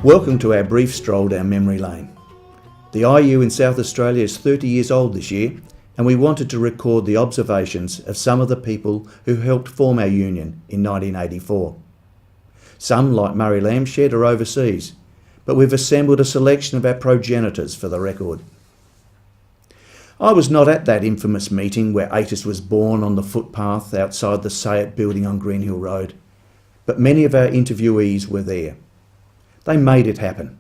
Welcome to our brief stroll down memory lane. The IEU in South Australia is 30 years old this year, and we wanted to record the observations of some of the people who helped form our union in 1984. Some, like Murray Lamshed, are overseas, but we've assembled a selection of our progenitors for the record. I was not at that infamous meeting where ATIS was born on the footpath outside the SAYET building on Greenhill Road, but many of our interviewees were there. They made it happen.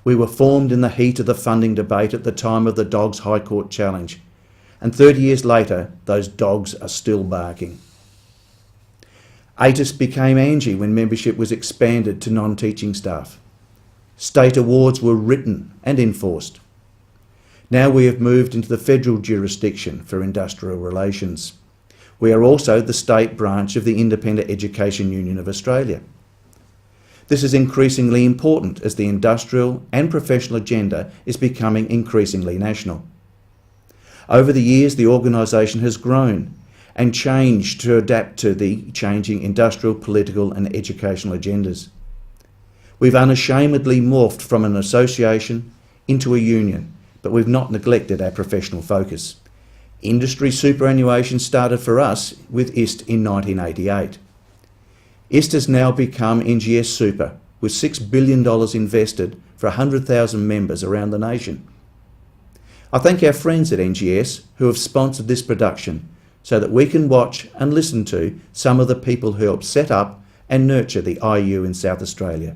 We were formed in the heat of the funding debate at the time of the Dogs High Court challenge, and 30 years later, those dogs are still barking. ATIS became ANGI when membership was expanded to non-teaching staff. State awards were written and enforced. Now we have moved into the federal jurisdiction for industrial relations. We are also the state branch of the Independent Education Union of Australia. This is increasingly important as the industrial and professional agenda is becoming increasingly national. Over the years, the organisation has grown and changed to adapt to the changing industrial, political and educational agendas. We've unashamedly morphed from an association into a union, but we've not neglected our professional focus. Industry superannuation started for us with IST in 1988. IST has now become NGS Super, with $6 billion invested for 100,000 members around the nation. I thank our friends at NGS who have sponsored this production so that we can watch and listen to some of the people who helped set up and nurture the IEU in South Australia.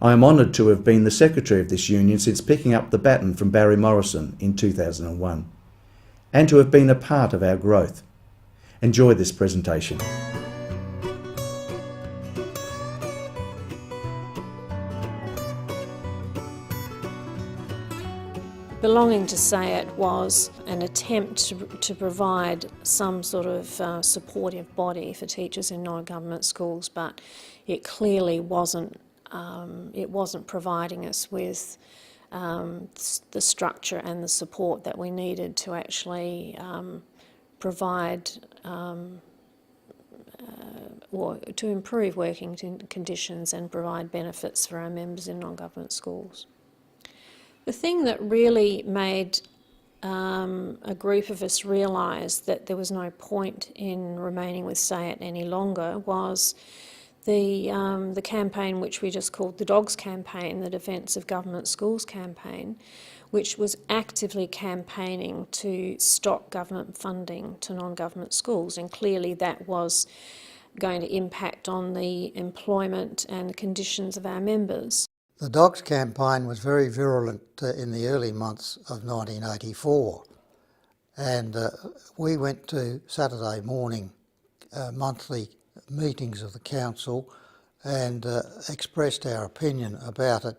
I am honoured to have been the secretary of this union since picking up the baton from Barry Morrison in 2001, and to have been a part of our growth. Enjoy this presentation. Belonging to SAYET was an attempt to provide some sort of supportive body for teachers in non-government schools, but it clearly wasn't providing us with the structure and the support that we needed to actually provide or to improve working conditions and provide benefits for our members in non-government schools. The thing that really made a group of us realise that there was no point in remaining with SAYET any longer was the campaign which we just called the Dogs campaign, the Defence of Government Schools campaign, which was actively campaigning to stop government funding to non-government schools, and clearly that was going to impact on the employment and conditions of our members. The Dogs campaign was very virulent in the early months of 1984, and we went to Saturday morning monthly meetings of the council and expressed our opinion about it,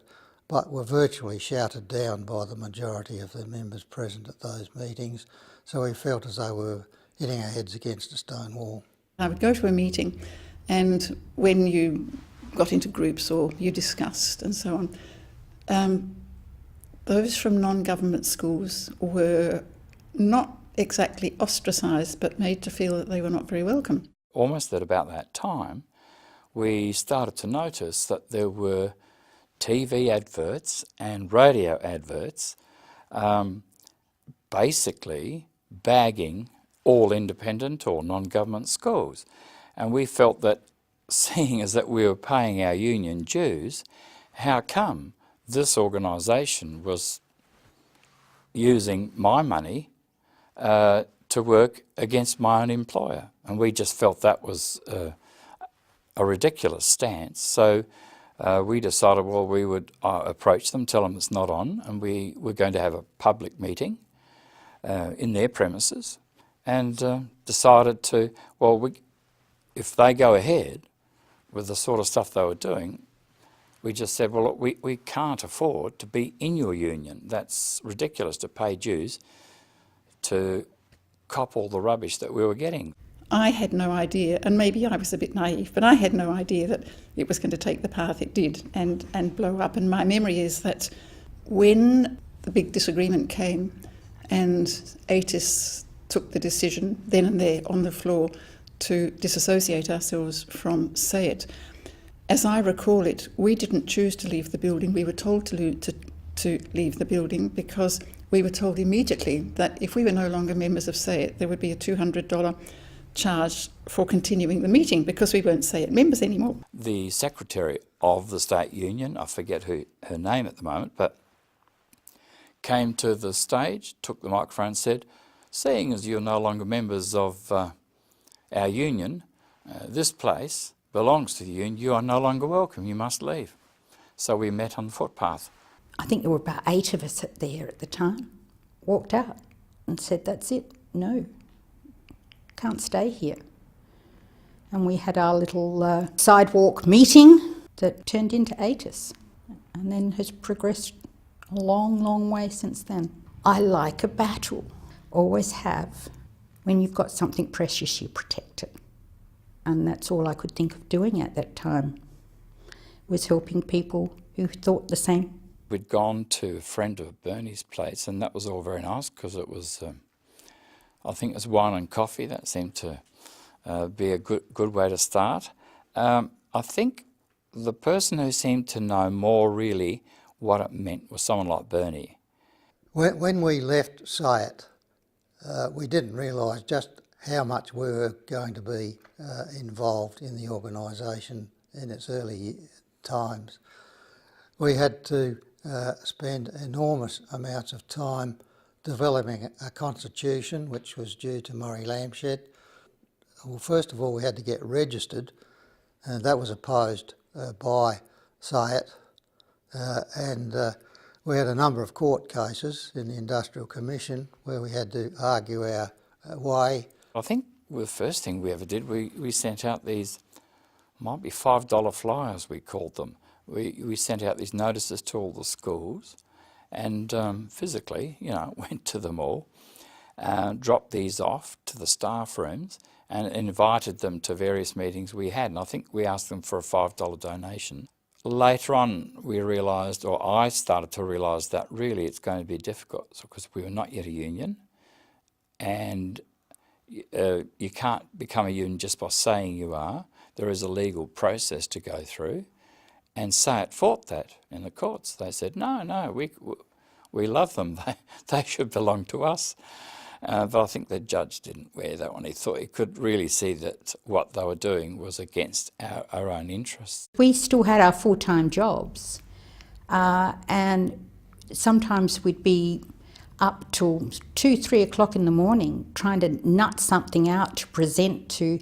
but were virtually shouted down by the majority of the members present at those meetings, so we felt as though we were hitting our heads against a stone wall. I would go to a meeting, and when you got into groups or you discussed and so on, those from non-government schools were not exactly ostracised, but made to feel that they were not very welcome. Almost at about that time, we started to notice that there were TV adverts and radio adverts basically bagging all independent or non-government schools. And we felt that, seeing as that we were paying our union dues, how come this organisation was using my money to work against my own employer? And we just felt that was a ridiculous stance. So we decided, well, we would approach them, tell them it's not on, and we were going to have a public meeting in their premises, and decided to, well, if they go ahead with the sort of stuff they were doing, we just said, well, look, we can't afford to be in your union. That's ridiculous to pay dues to cop all the rubbish that we were getting. I had no idea, and maybe I was a bit naive, but I had no idea that it was going to take the path it did and blow up. And my memory is that when the big disagreement came and ATIS took the decision then and there on the floor to disassociate ourselves from SAYET, as I recall it, we didn't choose to leave the building. We were told to leave the building because we were told immediately that if we were no longer members of SAYET, there would be a $200 charge for continuing the meeting because we weren't SAYET members anymore. The secretary of the state union, I forget her name at the moment, but came to the stage, took the microphone and said, seeing as you're no longer members of our union, this place belongs to the union, you are no longer welcome, you must leave. So we met on the footpath. I think there were about 8 of us there at the time, walked out and said, that's it, no, can't stay here. And we had our little sidewalk meeting that turned into ATIS and then has progressed a long, long way since then. I like a battle, always have. When you've got something precious, you protect it. And that's all I could think of doing at that time, was helping people who thought the same. We'd gone to a friend of Bernie's place, and that was all very nice because it was, I think it was wine and coffee. That seemed to be a good way to start. I think the person who seemed to know more really what it meant was someone like Bernie. When we left SAYET, we didn't realise just how much we were going to be involved in the organisation in its early times. We had to spend enormous amounts of time developing a constitution which was due to Murray Lamshed. Well, first of all we had to get registered, and that was opposed by SAYET, and we had a number of court cases in the Industrial Commission where we had to argue our way. I think the first thing we ever did, we sent out these, might be $5 flyers we called them. We sent out these notices to all the schools and physically, went to them all, dropped these off to the staff rooms and invited them to various meetings we had. And I think we asked them for a $5 donation. Later on we realised, or I started to realise, that really it's going to be difficult because we were not yet a union, and you can't become a union just by saying you are. There is a legal process to go through. And SAYET fought that in the courts. They said, no, we love them. They should belong to us. But I think the judge didn't wear that one. He thought he could really see that what they were doing was against our own interests. We still had our full-time jobs, and sometimes we'd be up till 2-3 o'clock in the morning trying to nut something out to present to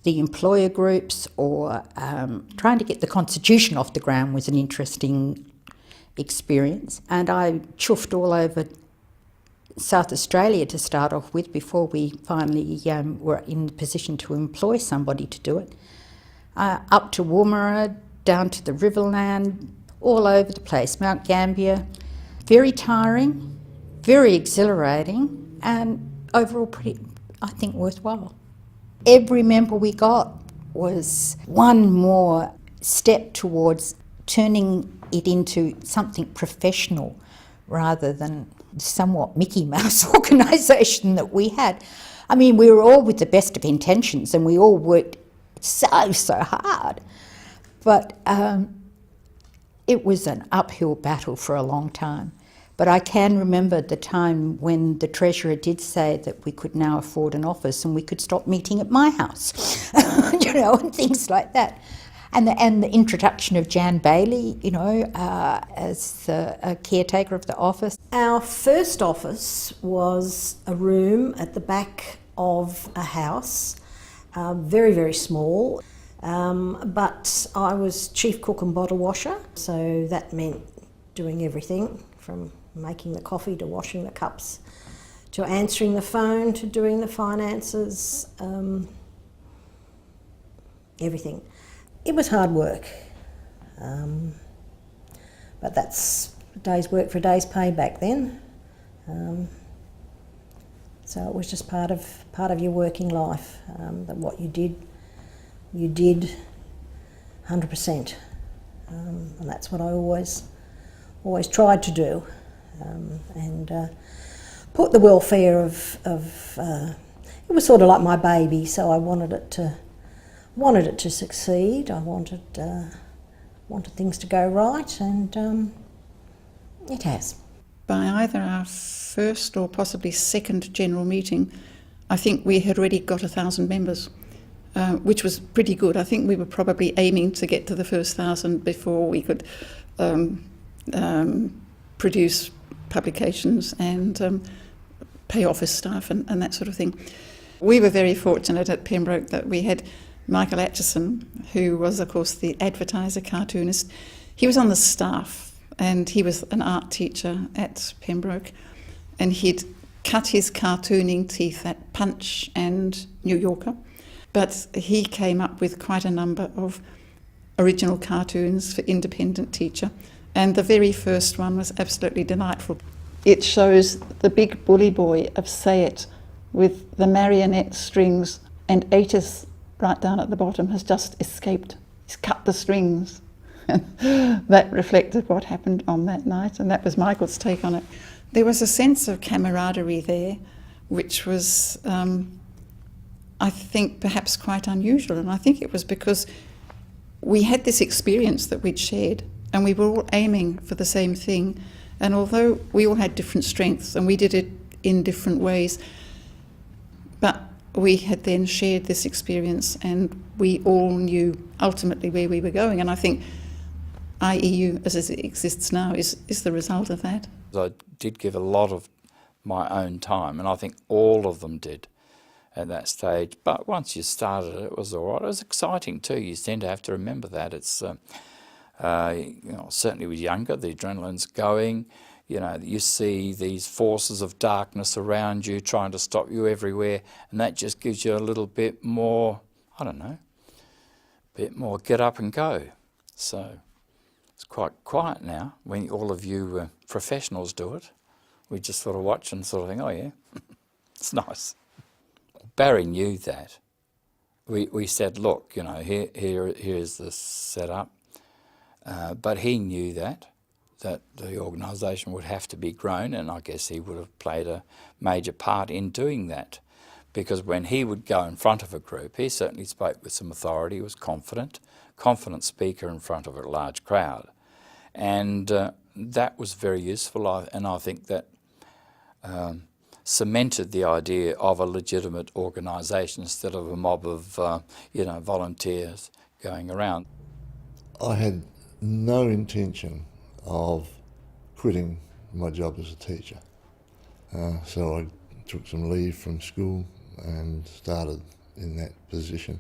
the employer groups, or trying to get the constitution off the ground was an interesting experience. And I chuffed all over South Australia to start off with before we finally were in the position to employ somebody to do it. Up to Woomera, down to the Riverland, all over the place, Mount Gambier. Very tiring, very exhilarating, and overall pretty, I think, worthwhile. Every member we got was one more step towards turning it into something professional rather than the somewhat Mickey Mouse organisation that we had. I mean, we were all with the best of intentions and we all worked so hard. But it was an uphill battle for a long time. But I can remember the time when the Treasurer did say that we could now afford an office and we could stop meeting at my house, and things like that. And the introduction of Jan Bailey, as a caretaker of the office. Our first office was a room at the back of a house, very, very small. But I was chief cook and bottle washer, so that meant doing everything from making the coffee to washing the cups to answering the phone to doing the finances, everything. It was hard work, but that's a day's work for a day's pay back then. So it was just part of your working life, that what you did 100%, and that's what I always tried to do, and put the welfare of it was sort of like my baby, so I wanted it to succeed. I wanted wanted things to go right, and it has. By either our first or possibly second general meeting, I think we had already got 1,000 members, which was pretty good. I think we were probably aiming to get to the first 1,000 before we could produce publications and pay office staff and that sort of thing. We were very fortunate at Pembroke that we had Michael Atchison, who was, of course, the advertiser, cartoonist. He was on the staff, and he was an art teacher at Pembroke, and he'd cut his cartooning teeth at Punch and New Yorker, but he came up with quite a number of original cartoons for Independent Teacher, and the very first one was absolutely delightful. It shows the big bully boy of Say It with the marionette strings, and ATIS right down at the bottom has just escaped. He's cut the strings. That reflected what happened on that night, and that was Michael's take on it. There was a sense of camaraderie there, which was, I think, perhaps quite unusual, and I think it was because we had this experience that we'd shared, and we were all aiming for the same thing, and although we all had different strengths, and we did it in different ways, but we had then shared this experience, and we all knew ultimately where we were going, and I think IEU, as it exists now, is the result of that. I did give a lot of my own time, and I think all of them did at that stage. But once you started, it was all right. It was exciting too. You tend to have to remember that. It's certainly with younger, the adrenaline's going. You see these forces of darkness around you trying to stop you everywhere, and that just gives you a little bit more, get up and go. So it's quite quiet now when all of you professionals do it. We just sort of watch and sort of think, oh yeah, it's nice. Barry knew that. We said, look, here's the setup. But he knew that the organisation would have to be grown, and I guess he would have played a major part in doing that. Because when he would go in front of a group, he certainly spoke with some authority, he was confident speaker in front of a large crowd. And that was very useful, and I think that cemented the idea of a legitimate organisation instead of a mob of volunteers going around. I had no intention of quitting my job as a teacher. So I took some leave from school and started in that position.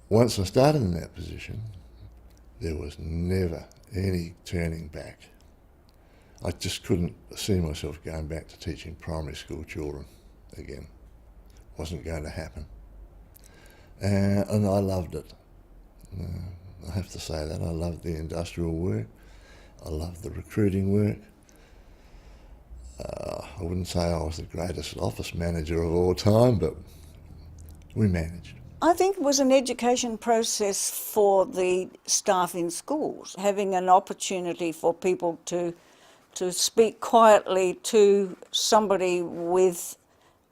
Once I started in that position, there was never any turning back. I just couldn't see myself going back to teaching primary school children again. Wasn't going to happen. And I loved it. I have to say that. I loved the industrial work. I loved the recruiting work. I wouldn't say I was the greatest office manager of all time, but we managed. I think it was an education process for the staff in schools, having an opportunity for people to speak quietly to somebody with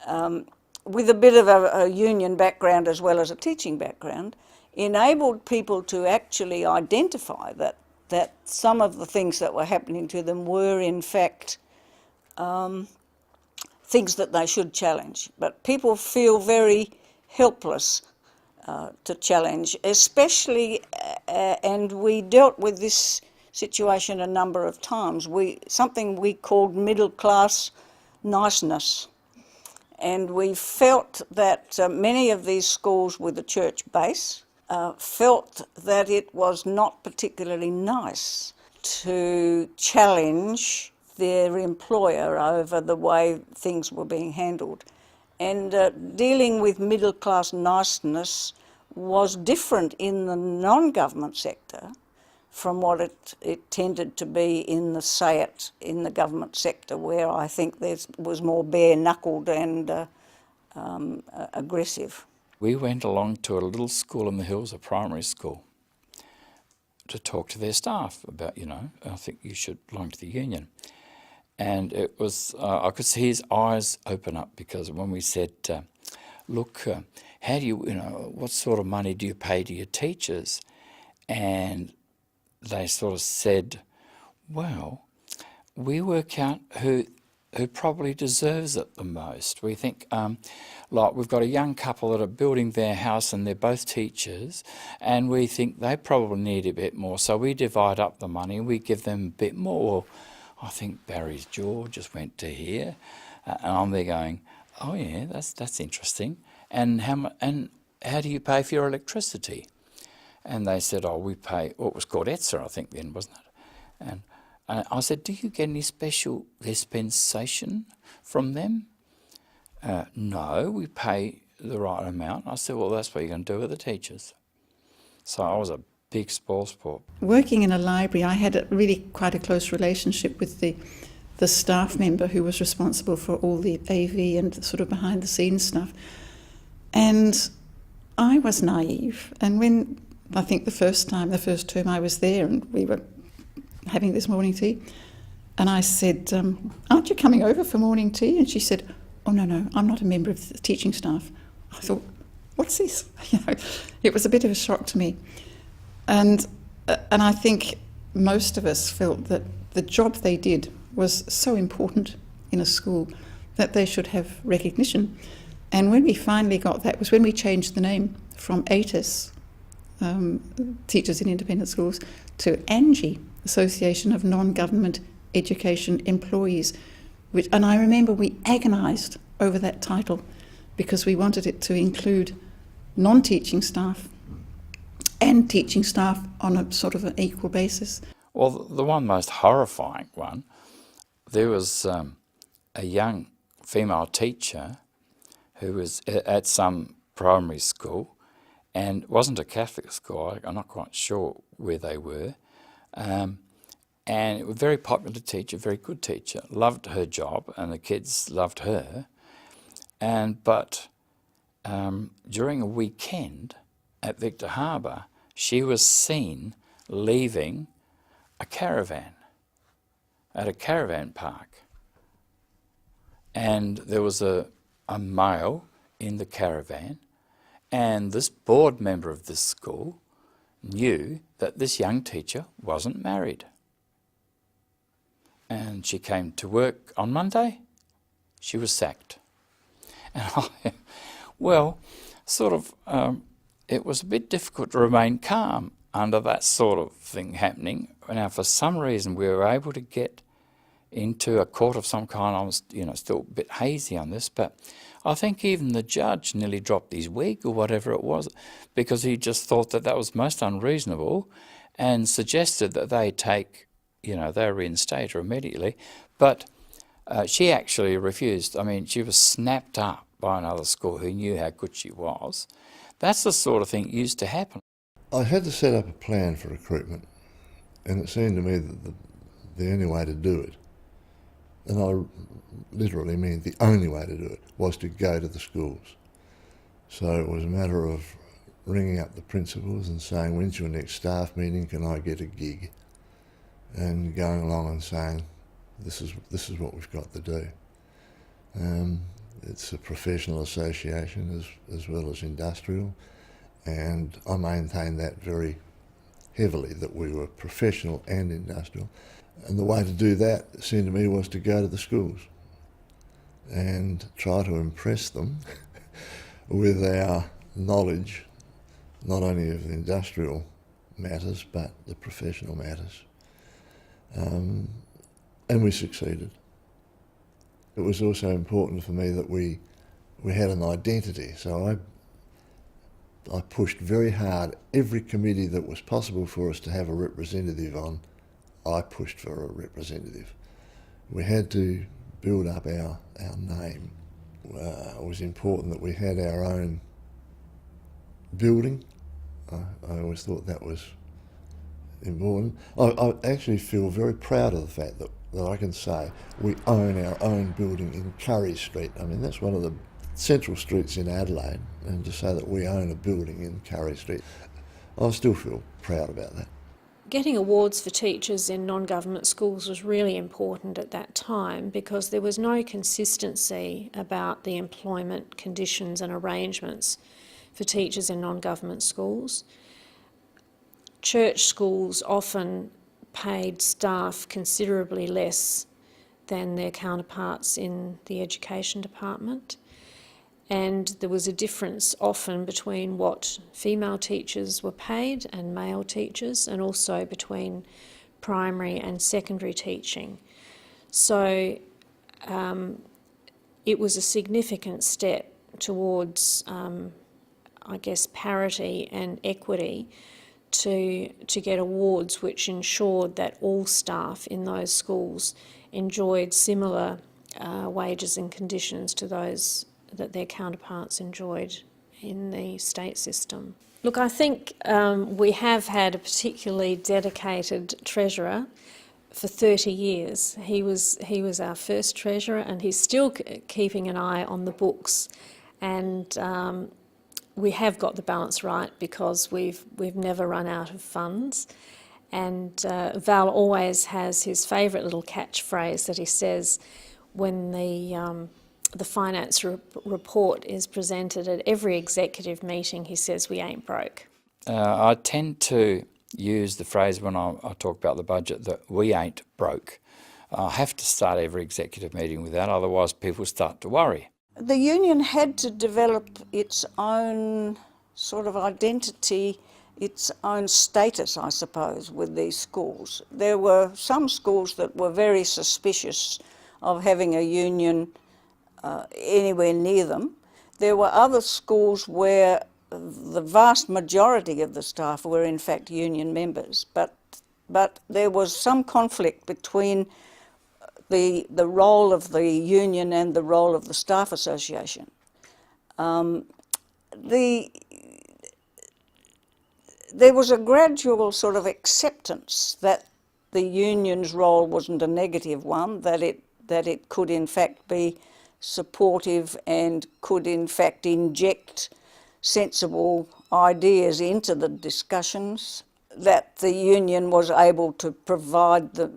a bit of a union background as well as a teaching background, enabled people to actually identify that some of the things that were happening to them were in fact things that they should challenge. But people feel very helpless to challenge, especially, and we dealt with this situation a number of times, something we called middle class niceness. And we felt that many of these schools with a church base felt that it was not particularly nice to challenge their employer over the way things were being handled. And dealing with middle class niceness was different in the non-government sector from what it tended to be in the say it in the government sector, where I think there was more bare-knuckled and aggressive. We went along to a little school in the hills, a primary school, to talk to their staff about, I think you should belong to the union. And it was, I could see his eyes open up, because when we said, look, how do you, what sort of money do you pay to your teachers? And they sort of said, well, we work out who probably deserves it the most. We think, like we've got a young couple that are building their house and they're both teachers, and we think they probably need a bit more, so we divide up the money, we give them a bit more. I think Barry's jaw just went to here, and I'm there going, oh yeah, that's interesting. And how do you pay for your electricity? And they said, oh, we pay, what was called ETSA, I think then, wasn't it? And I said, do you get any special dispensation from them? No, we pay the right amount. I said, well, that's what you're going to do with the teachers. So I was a big spoilsport. Working in a library, I had really quite a close relationship with the staff member who was responsible for all the AV and sort of behind the scenes stuff. And I was naive. And when, I think the first term I was there and we were having this morning tea, and I said, aren't you coming over for morning tea? And she said, oh, no, I'm not a member of the teaching staff. I thought, what's this? It was a bit of a shock to me. And I think most of us felt that the job they did was so important in a school that they should have recognition. And when we finally got that was when we changed the name from ATIS, Teachers in Independent Schools, to ANGI, Association of Non-Government Education Employees. And I remember we agonised over that title because we wanted it to include non-teaching staff and teaching staff on a sort of an equal basis. Well, the one most horrifying one, there was a young female teacher who was at some primary school, and it wasn't a Catholic school, I'm not quite sure where they were, and a very popular teacher, very good teacher, loved her job and the kids loved her, but during a weekend at Victor Harbour, she was seen leaving a caravan at a caravan park, and there was a male in the caravan, and this board member of this school knew that this young teacher wasn't married. And she came to work on Monday, she was sacked. And it was a bit difficult to remain calm under that sort of thing happening. Now, for some reason, we were able to get into a court of some kind. I was, still a bit hazy on this, but I think even the judge nearly dropped his wig or whatever it was, because he just thought that was most unreasonable and suggested that they they reinstate her immediately. But she actually refused. I mean, she was snapped up by another school who knew how good she was. That's the sort of thing that used to happen. I had to set up a plan for recruitment, and it seemed to me that the only way to do it, and I literally mean the only way to do it, was to go to the schools. So it was a matter of ringing up the principals and saying, when's your next staff meeting, can I get a gig? And going along and saying, this is what we've got to do. It's a professional association as well as industrial, and I maintained that very heavily, that we were professional and industrial. And the way to do that, it seemed to me, was to go to the schools and try to impress them with our knowledge, not only of the industrial matters, but the professional matters. And we succeeded. It was also important for me that we had an identity, so I pushed very hard. Every committee that was possible for us to have a representative on, I pushed for a representative. We had to build up our name. It was important that we had our own building. I always thought that was important. I actually feel very proud of the fact that I can say we own our own building in Curry Street. I mean, that's one of the central streets in Adelaide, and to say that we own a building in Curry Street, I still feel proud about that. Getting awards for teachers in non-government schools was really important at that time because there was no consistency about the employment conditions and arrangements for teachers in non-government schools. church schools often paid staff considerably less than their counterparts in the education department. And there was a difference often between what female teachers were paid and male teachers, and also between primary and secondary teaching. So it was a significant step towards, I guess, parity and equity to get awards which ensured that all staff in those schools enjoyed similar wages and conditions to those that their counterparts enjoyed in the state system. Look, I think we have had a particularly dedicated treasurer for 30 years. He was our first treasurer, and he's still keeping an eye on the books. And we have got the balance right because we've never run out of funds. And Val always has his favourite little catchphrase that he says when the finance report is presented at every executive meeting. He says, "We ain't broke." I tend to use the phrase when I talk about the budget that we ain't broke. I have to start every executive meeting with that, otherwise people start to worry. The union had to develop its own sort of identity, its own status, I suppose, with these schools. There were some schools that were very suspicious of having a union anywhere near them. There were other schools where the vast majority of the staff were in fact union members, but there was some conflict between the role of the union and the role of the staff association. There was a gradual sort of acceptance that the union's role wasn't a negative one, that it could in fact be supportive and could in fact inject sensible ideas into the discussions, that the union was able to provide the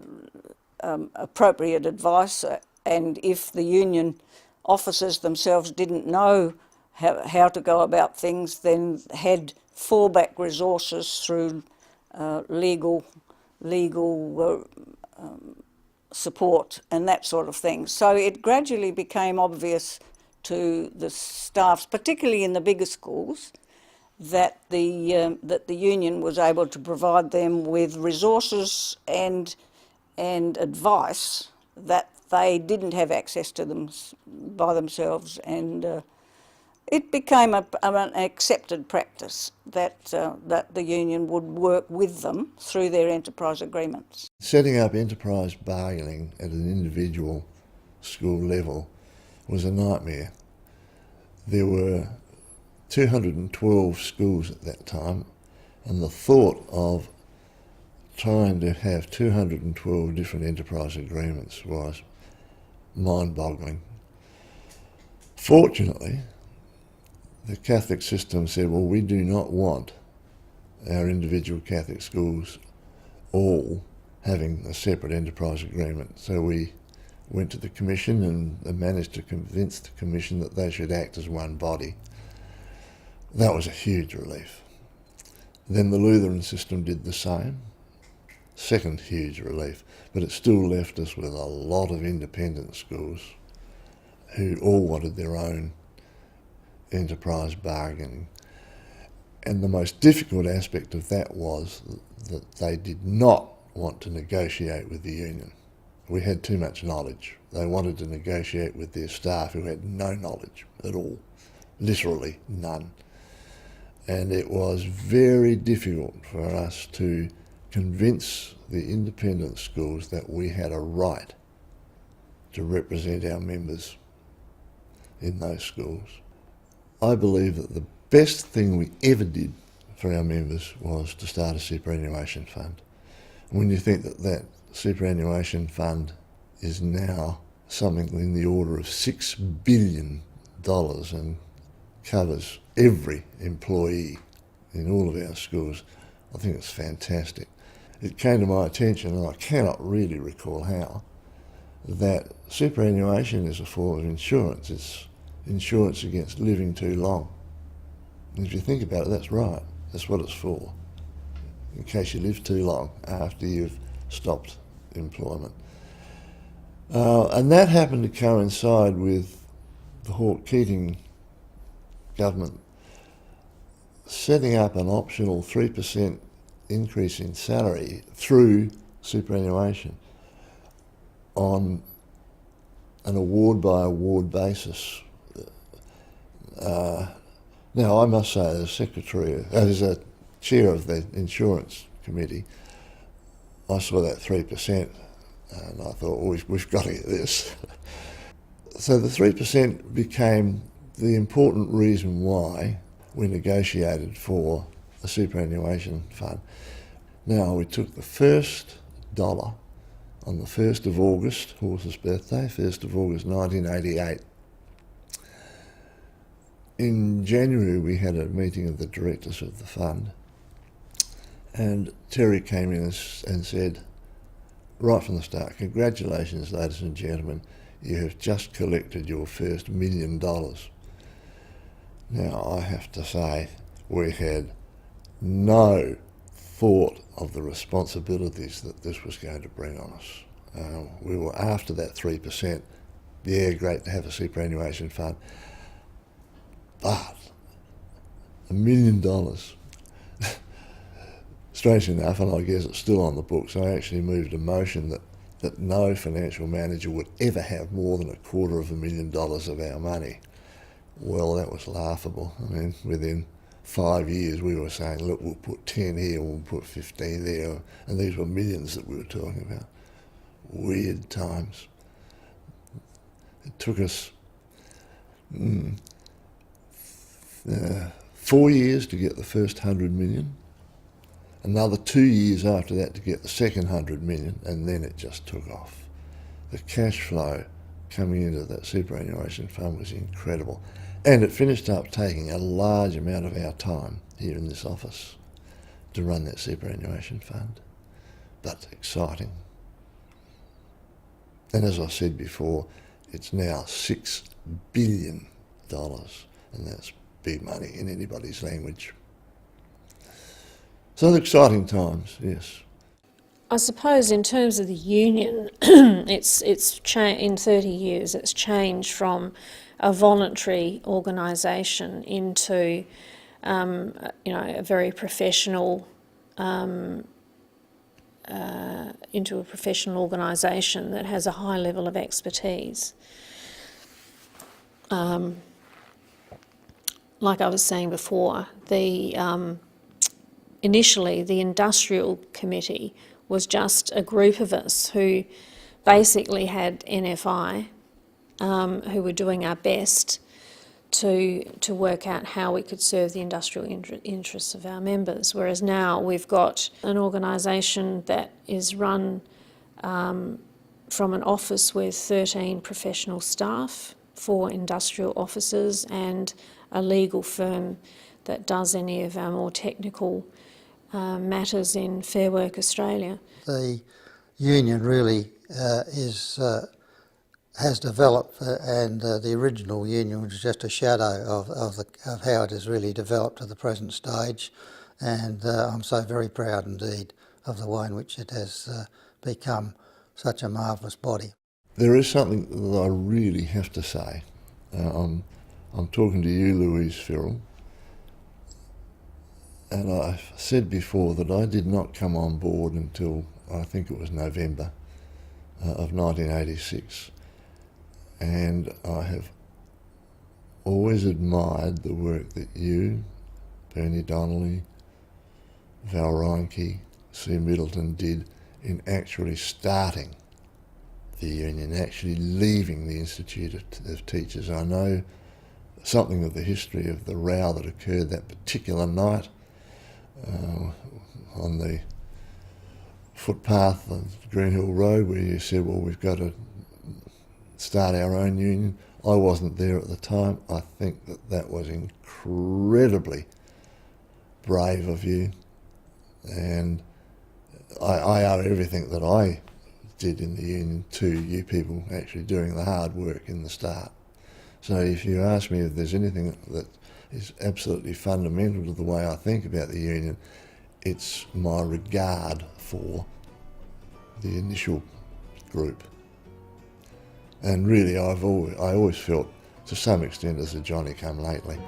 appropriate advice, and if the union officers themselves didn't know how to go about things, then had fallback resources through legal support and that sort of thing. So it gradually became obvious to the staffs, particularly in the bigger schools, that the union was able to provide them with resources and advice that they didn't have access to them by themselves, and it became an accepted practice that the union would work with them through their enterprise agreements. Setting up enterprise bargaining at an individual school level was a nightmare. There were 212 schools at that time, and the thought of trying to have 212 different enterprise agreements was mind-boggling. Fortunately, the Catholic system said, well, we do not want our individual Catholic schools all having a separate enterprise agreement. So we went to the Commission and managed to convince the Commission that they should act as one body. That was a huge relief. Then the Lutheran system did the same. Second huge relief, but it still left us with a lot of independent schools who all wanted their own enterprise bargaining. And the most difficult aspect of that was that they did not want to negotiate with the union. We had too much knowledge. They wanted to negotiate with their staff who had no knowledge at all, literally none. And it was very difficult for us to convince the independent schools that we had a right to represent our members in those schools. I believe that the best thing we ever did for our members was to start a superannuation fund. When you think that that superannuation fund is now something in the order of $6 billion and covers every employee in all of our schools, I think it's fantastic. It came to my attention, and I cannot really recall how, that superannuation is a form of insurance. It's insurance against living too long. And if you think about it, that's right. That's what it's for. in case you live too long after you've stopped employment. And that happened to coincide with the Hawke-Keating government setting up an optional 3% increase in salary through superannuation on an award-by-award basis. Now, I must say, as a chair of the insurance committee, I saw that 3%, and I thought, well, we've got to get this. So the 3% became the important reason why we negotiated for a superannuation fund. Now, we took the first dollar on the 1st of August, Horse's birthday, 1st of August 1988. In January, we had a meeting of the directors of the fund, and Terry came in and said, right from the start, congratulations, ladies and gentlemen, you have just collected your first $1 million. Now, I have to say, we had no thought of the responsibilities that this was going to bring on us. We were after that 3%. Yeah, great to have a superannuation fund. But $1 million, strange enough, and I guess it's still on the books, I actually moved a motion that no financial manager would ever have more than $250,000 of our money. Well, that was laughable. I mean, within 5 years we were saying, look, we'll put 10 here, we'll put 15 there, and these were millions that we were talking about. Weird times. It took us 4 years to get the first 100 million, another 2 years after that to get the second 100 million, and then it just took off. The cash flow coming into that superannuation fund was incredible. And it finished up taking a large amount of our time here in this office to run that superannuation fund. But exciting. And as I said before, it's now $6 billion, and that's big money in anybody's language. So exciting times, yes. I suppose in terms of the union, it's in 30 years it's changed from a voluntary organisation into a very professional into a professional organisation that has a high level of expertise. Like I was saying before, initially the industrial committee was just a group of us who basically had NFI, who were doing our best to work out how we could serve the industrial interests of our members. Whereas now we've got an organisation that is run from an office with 13 professional staff, 4 industrial officers, and a legal firm that does any of our more technical matters in Fair Work Australia. The union really has developed, and the original union was just a shadow of how it has really developed to the present stage, and I'm so very proud indeed of the way in which it has become such a marvellous body. There is something that I really have to say. I'm talking to you, Louise Firrell, and I've said before that I did not come on board until I think it was November of 1986. And I have always admired the work that you, Bernie Donnelly, Val Reinke, Sue Middleton did in actually starting the union, actually leaving the Institute of Teachers. I know something of the history of the row that occurred that particular night on the Footpath on Greenhill Road, where you said, well, we've got to start our own union. I wasn't there at the time. I think that was incredibly brave of you, and I owe everything that I did in the union to you people actually doing the hard work in the start. So if you ask me if there's anything that is absolutely fundamental to the way I think about the union, it's my regard for the initial group. And really I always felt to some extent as a Johnny come lately.